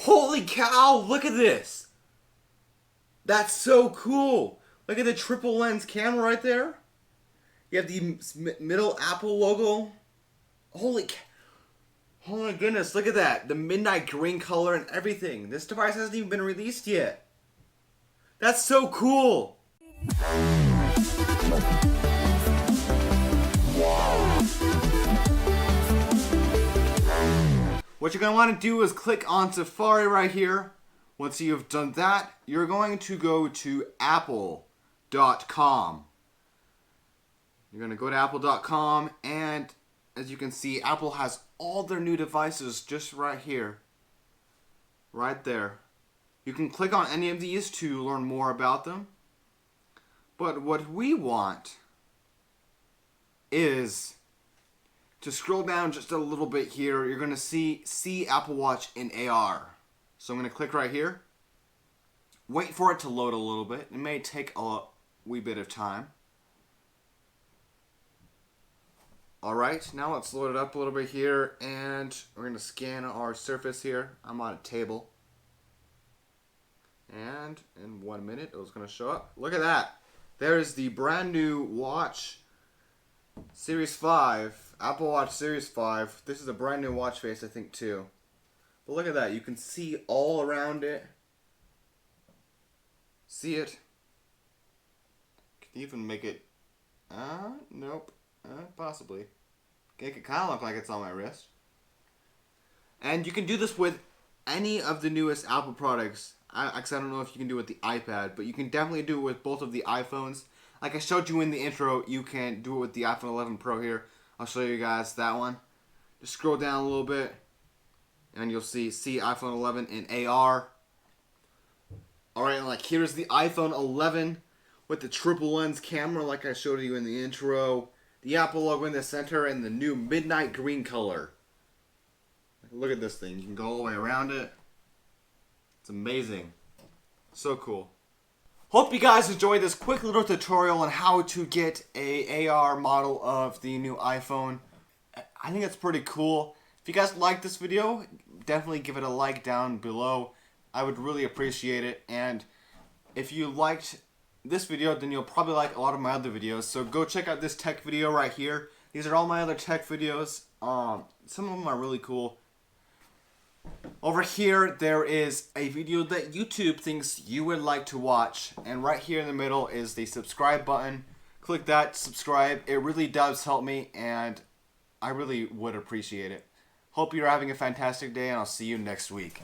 Holy cow, look at this. That's so cool. Look at the triple lens camera right there. You have the middle Apple logo. Holy cow. Oh my goodness, look at that. The midnight green color and everything. This device hasn't even been released yet. That's so cool. What you're going to want to do is click on Safari right here. Once you've done that, you're going to go to apple.com. You're going to go to apple.com, and as you can see, Apple has all their new devices just right here. Right there. You can click on any of these to learn more about them. But what we want is to scroll down just a little bit here. You're going to see Apple Watch in AR. So I'm going to click right here. Wait for it to load a little bit. It may take a wee bit of time. Alright, now let's load it up a little bit here, and we're going to scan our surface here. I'm on a table. And in 1 minute, it's going to show up. Look at that. There's the brand new watch, Series 5, Apple Watch Series 5. This is a brand new watch face, I think, too. But look at that. You can see all around it. See it. Can even make it... nope. Possibly. It could kind of look like it's on my wrist. And you can do this with any of the newest Apple products. I don't know if you can do it with the iPad, but you can definitely do it with both of the iPhones. Like I showed you in the intro, you can do it with the iPhone 11 Pro here. I'll show you guys that one. Just scroll down a little bit, and you'll see iPhone 11 in AR. Alright, and like here's the iPhone 11 with the triple lens camera like I showed you in the intro. The Apple logo in the center and the new midnight green color. Look at this thing. You can go all the way around it. It's amazing. So cool. Hope you guys enjoyed this quick little tutorial on how to get a AR model of the new iPhone. I think it's pretty cool. If you guys liked this video, definitely give it a like down below. I would really appreciate it. And if you liked this video, then you'll probably like a lot of my other videos. So go check out this tech video right here. These are all my other tech videos. Some of them are really cool. Over here, there is a video that YouTube thinks you would like to watch. And right here in the middle is the subscribe button. Click that, subscribe. It really does help me, and I really would appreciate it. Hope you're having a fantastic day, and I'll see you next week.